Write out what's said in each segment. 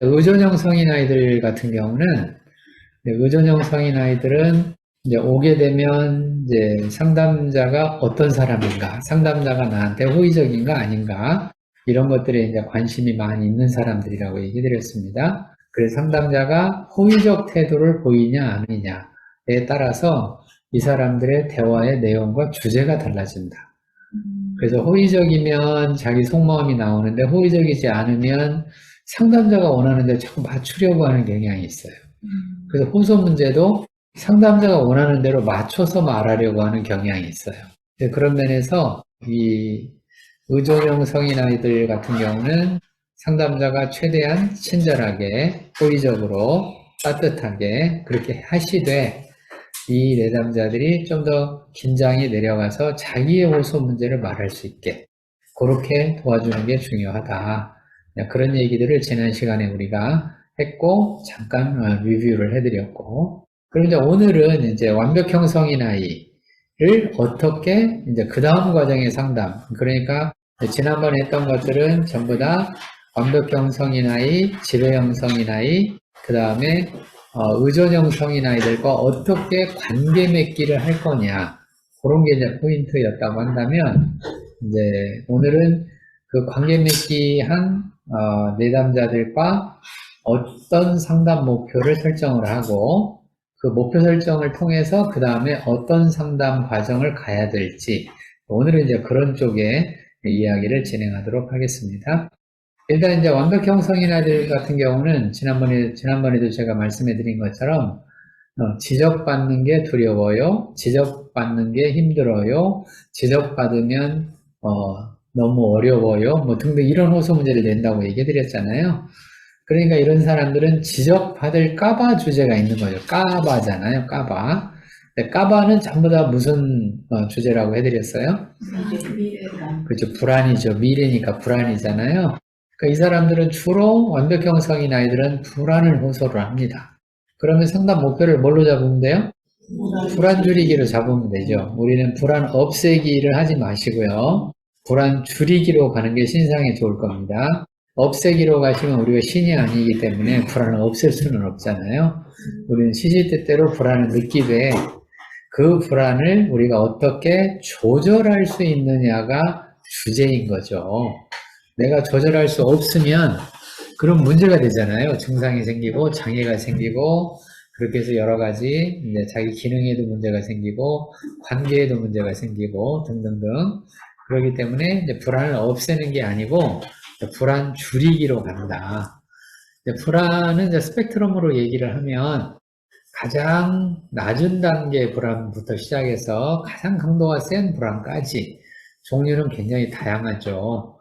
의존형 성인 아이들 같은 경우는 의존형 성인 아이들은 이제 오게 되면 이제 상담자가 어떤 사람인가, 상담자가 나한테 호의적인가 아닌가 이런 것들에 이제 관심이 많이 있는 사람들이라고 얘기 드렸습니다. 그래서 상담자가 호의적 태도를 보이냐 아니냐에 따라서 이 사람들의 대화의 내용과 주제가 달라진다. 그래서 호의적이면 자기 속마음이 나오는데 호의적이지 않으면 상담자가 원하는 데 자꾸 맞추려고 하는 경향이 있어요. 그래서 호소 문제도 상담자가 원하는 대로 맞춰서 말하려고 하는 경향이 있어요. 그런 면에서 이 의존형 성인 아이들 같은 경우는 상담자가 최대한 친절하게, 호의적으로, 따뜻하게 그렇게 하시되 이 내담자들이 좀 더 긴장이 내려가서 자기의 호소 문제를 말할 수 있게 그렇게 도와주는 게 중요하다. 그런 얘기들을 지난 시간에 우리가 했고 잠깐 리뷰를 해드렸고, 그럼 이제 오늘은 이제 완벽형 성인 아이를 어떻게 이제 그 다음 과정의 상담, 그러니까 지난번에 했던 것들은 전부 다 완벽형 성인 아이, 지배형 성인 아이, 그 다음에 의존형 성인 아이들과 어떻게 관계 맺기를 할 거냐, 그런 게 이제 포인트였다고 한다면, 이제 오늘은 그 관계 맺기 한 내담자들과 어떤 상담 목표를 설정을 하고 그 목표 설정을 통해서 그 다음에 어떤 상담 과정을 가야 될지, 오늘은 이제 그런 쪽의 이야기를 진행하도록 하겠습니다. 일단 이제 완벽형 성인 아이들 같은 경우는 지난번에도 제가 말씀해 드린 것처럼 지적받는 게 두려워요, 지적받는 게 힘들어요, 지적받으면 너무 어려워요, 뭐 등등 이런 호소 문제를 낸다고 얘기 드렸잖아요. 그러니까 이런 사람들은 지적받을까봐 주제가 있는 거죠. 까봐잖아요, 까봐. 까봐는 전부 다 무슨 주제라고 해드렸어요? 그렇죠, 불안이죠. 미래니까 불안이잖아요. 그러니까 이 사람들은 주로 완벽형 성인 아이들은 불안을 호소를 합니다. 그러면 상담 목표를 뭘로 잡으면 돼요? 불안 줄이기로 잡으면 되죠. 우리는 불안 없애기를 하지 마시고요. 불안 줄이기로 가는 게 신상에 좋을 겁니다. 없애기로 가시면 우리가 신이 아니기 때문에 불안을 없앨 수는 없잖아요. 우리는 시시때때로 불안을 느끼되 그 불안을 우리가 어떻게 조절할 수 있느냐가 주제인 거죠. 내가 조절할 수 없으면 그런 문제가 되잖아요. 증상이 생기고 장애가 생기고 그렇게 해서 여러 가지 이제 자기 기능에도 문제가 생기고 관계에도 문제가 생기고 등등등. 그렇기 때문에 이제 불안을 없애는 게 아니고 불안 줄이기로 간다. 불안은 이제 스펙트럼으로 얘기를 하면 가장 낮은 단계의 불안부터 시작해서 가장 강도가 센 불안까지 종류는 굉장히 다양하죠.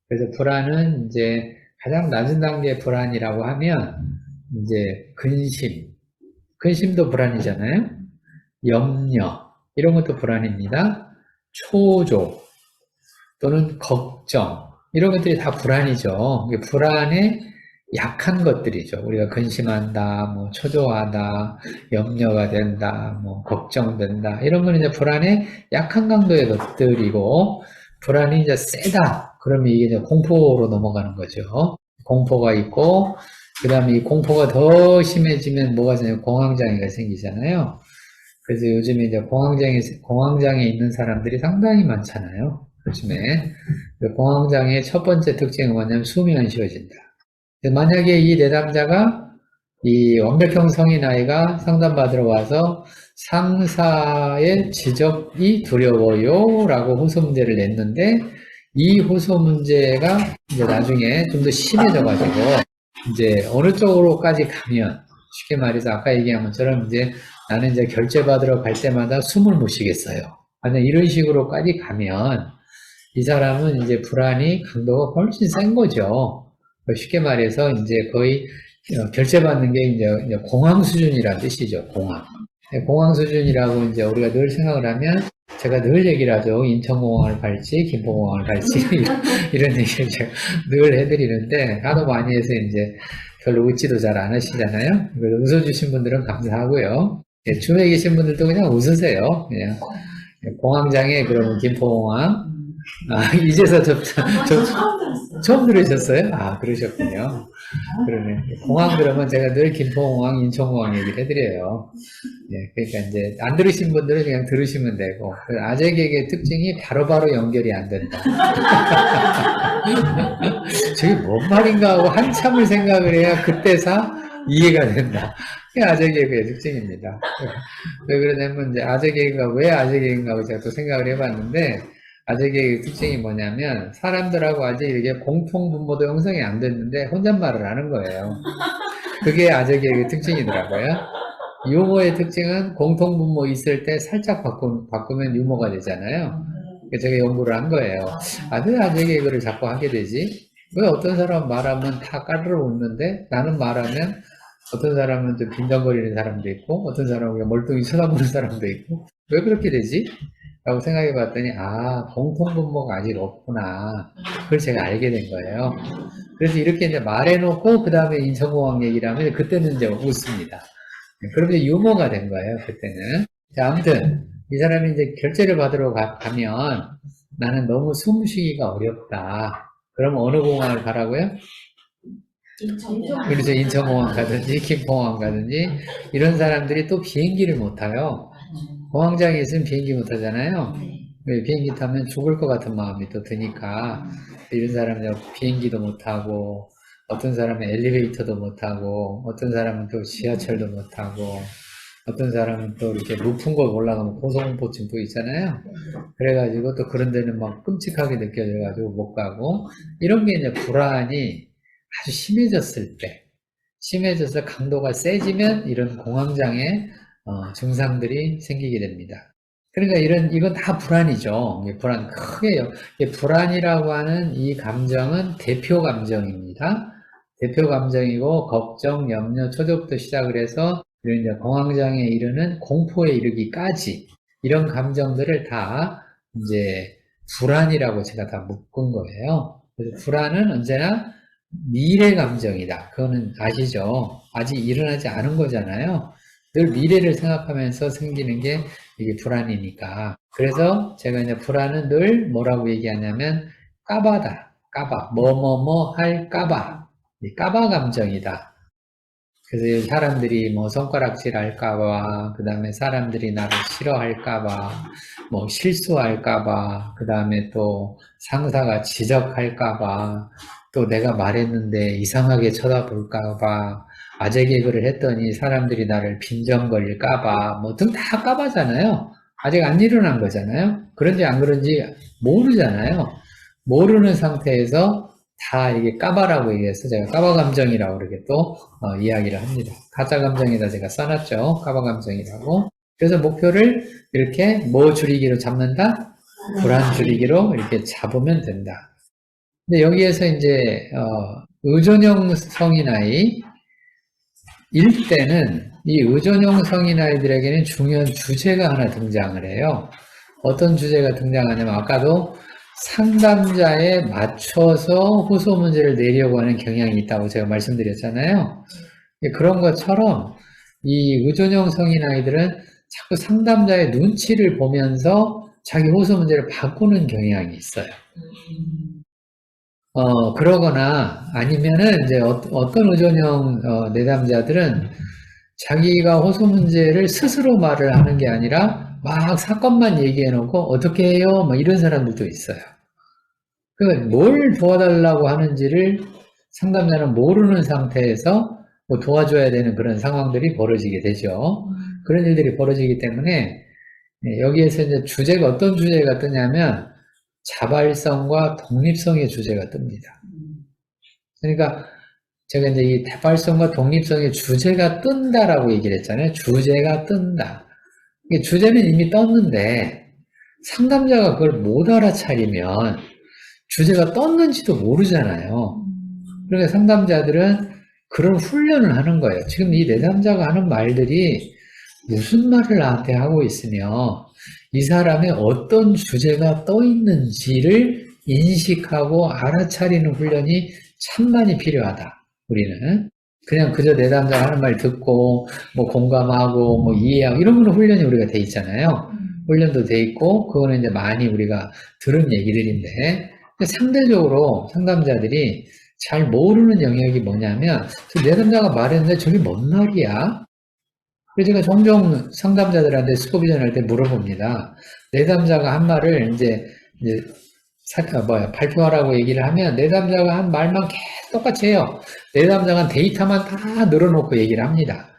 그래서 불안은 이제 가장 낮은 단계의 불안이라고 하면 이제 근심도 불안이잖아요. 염려, 이런 것도 불안입니다. 초조 또는 걱정, 이런 것들이 다 불안이죠. 불안의 약한 것들이죠. 우리가 근심한다, 뭐 초조하다, 염려가 된다, 뭐 걱정된다, 이런 거는 이제 불안의 약한 강도의 것들이고, 불안이 이제 세다 그러면 이게 이제 공포로 넘어가는 거죠. 공포가 있고, 그 다음에 이 공포가 더 심해지면 뭐가 되냐면 공황장애가 생기잖아요. 그래서 요즘에 이제 공황장애 있는 사람들이 상당히 많잖아요. 요즘에. 공황장애의 첫 번째 특징은 뭐냐면 수면이 쉬워진다. 만약에 이 내담자가 이 완벽형 성인 아이가 상담받으러 와서 상사의 지적이 두려워요 라고 호소 문제를 냈는데, 이 호소 문제가 이제 나중에 좀 더 심해져 가지고 이제 어느 쪽으로까지 가면, 쉽게 말해서 아까 얘기한 것처럼 이제 나는 이제 결제 받으러 갈 때마다 숨을 못 쉬겠어요, 만약 이런 식으로까지 가면 이 사람은 이제 불안이 강도가 훨씬 센 거죠. 쉽게 말해서 이제 거의 결제받는 게 이제 공황 수준이라는 뜻이죠. 공황 수준이라고 이제 우리가 늘 생각을 하면, 제가 늘 얘기를 하죠. 인천공항을 갈지 김포공항을 갈지 이런 얘기를 제가 늘 해드리는데, 하도 많이 해서 이제 별로 웃지도 잘 안 하시잖아요. 그래서 웃어주신 분들은 감사하고요. 주위에 계신 분들도 그냥 웃으세요. 그냥 공황장애 그러면 김포공항, 이제서 처음 들었어요. 처음 들으셨어요? 그러셨군요. 그러네. 공항 그러면 제가 늘 김포공항, 인천공항 얘기를 해드려요. 예, 그러니까 이제 안 들으신 분들은 그냥 들으시면 되고, 그 아재개그의 특징이 바로바로 연결이 안 된다. 저게 뭔 말인가 하고 한참을 생각을 해야 그때서 이해가 된다. 그게 아재개그의 특징입니다. 왜 그러냐면 이제 아재개그가 왜 아재개그인가 하고 제가 또 생각을 해봤는데, 아재개그의 특징이 뭐냐면 사람들하고 아직 이렇게 공통분모도 형성이 안 됐는데 혼잣말을 하는 거예요. 그게 아재개그의 특징이더라고요. 유머의 특징은 공통분모 있을 때 살짝 바꾸면 유머가 되잖아요. 그래서 제가 연구를 한 거예요. 왜 아재개그를 자꾸 하게 되지? 왜 어떤 사람 말하면 다 까르르 웃는데 나는 말하면 어떤 사람은 좀 빈정거리는 사람도 있고 어떤 사람은 그냥 멀뚱히 쳐다보는 사람도 있고 왜 그렇게 되지? 라고 생각해 봤더니 공통분모가 아직 없구나. 그걸 제가 알게 된 거예요. 그래서 이렇게 이제 말해놓고 그 다음에 인천공항 얘기를 하면 그때는 이제 웃습니다. 그러면 유머가 된 거예요, 그때는. 자, 아무튼 이 사람이 이제 결제를 받으러 가면 나는 너무 숨 쉬기가 어렵다. 그러면 어느 공항을 가라고요? 그래서 인천공항 가든지 김포공항 가든지 이런 사람들이 또 비행기를 못 타요. 공항장에 있으면 비행기 못 타잖아요. 비행기 타면 죽을 것 같은 마음이 또 드니까 이런 사람들 비행기도 못 타고 어떤 사람은 엘리베이터도 못 타고 어떤 사람은 또 지하철도 못 타고 어떤 사람은 또 이렇게 높은 곳 올라가면 고소공포증 또 있잖아요. 그래가지고 또 그런 데는 막 끔찍하게 느껴져가지고 못 가고 이런 게 이제 불안이 아주 심해졌을 때 심해져서 강도가 세지면 이런 공황장애 증상들이 생기게 됩니다. 그러니까 이건 다 불안이죠. 불안 크게요. 불안이라고 하는 이 감정은 대표 감정입니다. 대표 감정이고 걱정, 염려, 초조부터 시작을 해서 이런 이제 공황장애에 이르는 공포에 이르기까지 이런 감정들을 다 이제 불안이라고 제가 다 묶은 거예요. 그래서 불안은 언제나 미래 감정이다. 그거는 아시죠? 아직 일어나지 않은 거잖아요. 늘 미래를 생각하면서 생기는 게 이게 불안이니까. 그래서 제가 이제 불안은 늘 뭐라고 얘기하냐면 까바다. 까바. 뭐뭐뭐 할까봐. 까바 감정이다. 그래서 사람들이 뭐 손가락질 할까봐, 그 다음에 사람들이 나를 싫어할까봐, 뭐 실수할까봐, 그 다음에 또 상사가 지적할까봐, 또 내가 말했는데 이상하게 쳐다볼까봐, 아재 개그를 했더니 사람들이 나를 빈정거릴까봐, 뭐 등 다 까봐잖아요. 아직 안 일어난 거잖아요. 그런지 안 그런지 모르잖아요. 모르는 상태에서 다 이게 까바라고 얘기해서 제가 까바 감정이라고 이렇게 또 이야기를 합니다. 가짜 감정에다 제가 써놨죠. 까바 감정이라고. 그래서 목표를 이렇게 뭐 줄이기로 잡는다? 불안 줄이기로 이렇게 잡으면 된다. 근데 여기에서 이제 의존형 성인아이 일 때는 이 의존형 성인아이들에게는 중요한 주제가 하나 등장을 해요. 어떤 주제가 등장하냐면 아까도 상담자에 맞춰서 호소 문제를 내려고 하는 경향이 있다고 제가 말씀드렸잖아요. 그런 것처럼 이 의존형 성인 아이들은 자꾸 상담자의 눈치를 보면서 자기 호소 문제를 바꾸는 경향이 있어요. 그러거나 아니면은 이제 어떤 의존형 내담자들은 자기가 호소 문제를 스스로 말을 하는 게 아니라 막 사건만 얘기해 놓고 어떻게 해요? 뭐 이런 사람들도 있어요. 뭘 도와달라고 하는지를 상담자는 모르는 상태에서 뭐 도와줘야 되는 그런 상황들이 벌어지게 되죠. 그런 일들이 벌어지기 때문에 여기에서 이제 주제가 어떤 주제가 뜨냐면 자발성과 독립성의 주제가 뜹니다. 그러니까 제가 이제 이 자발성과 독립성의 주제가 뜬다라고 얘기를 했잖아요. 주제가 뜬다. 주제는 이미 떴는데 상담자가 그걸 못 알아차리면 주제가 떴는지도 모르잖아요. 그러니까 상담자들은 그런 훈련을 하는 거예요. 지금 이 내담자가 하는 말들이 무슨 말을 나한테 하고 있으며 이 사람의 어떤 주제가 떠 있는지를 인식하고 알아차리는 훈련이 참 많이 필요하다. 우리는 그냥 그저 내담자가 하는 말 듣고 뭐 공감하고 뭐 이해하고 이런 거는 훈련이 우리가 돼 있잖아요. 훈련도 돼 있고, 그거는 이제 많이 우리가 들은 얘기들인데, 근데 상대적으로 상담자들이 잘 모르는 영역이 뭐냐면, 저 내담자가 말했는데 저게 뭔 말이야? 그래서 제가 종종 상담자들한테 슈퍼비전 할 때 물어봅니다. 내담자가 한 말을 이제 발표하라고 얘기를 하면 내담자가 한 말만 계속 똑같이 해요. 내담자가 데이터만 다 늘어놓고 얘기를 합니다.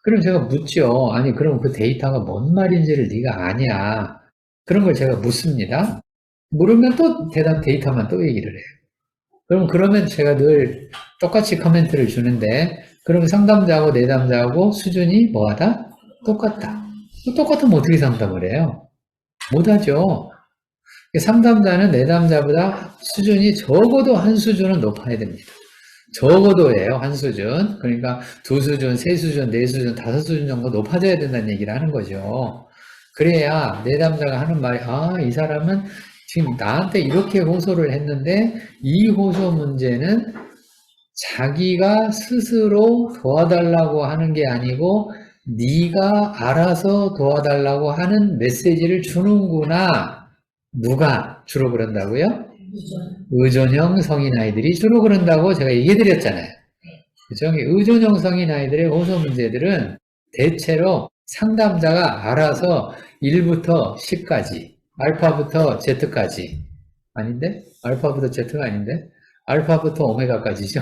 그럼 제가 묻죠. 아니, 그럼 그 데이터가 뭔 말인지를 네가 아냐? 그런 걸 제가 묻습니다. 물으면 또 데이터만 또 얘기를 해요. 그러면 제가 늘 똑같이 코멘트를 주는데, 그럼 상담자하고 내담자하고 수준이 뭐하다? 똑같다. 똑같으면 어떻게 상담을 해요? 못하죠. 상담자는 내담자보다 수준이 적어도 한 수준은 높아야 됩니다. 적어도예요, 한 수준. 그러니까 두 수준, 세 수준, 네 수준, 다섯 수준 정도 높아져야 된다는 얘기를 하는 거죠. 그래야 내담자가 하는 말이, 이 사람은 지금 나한테 이렇게 호소를 했는데 이 호소 문제는 자기가 스스로 도와달라고 하는 게 아니고 네가 알아서 도와달라고 하는 메시지를 주는구나. 누가 주로 그런다고요? 의존형 성인 아이들이 주로 그런다고 제가 얘기해 드렸잖아요. 그죠? 의존형 성인 아이들의 호소 문제들은 대체로 상담자가 알아서 1부터 10까지, 알파부터 Z까지. 아닌데? 알파부터 Z가 아닌데? 알파부터 오메가까지죠.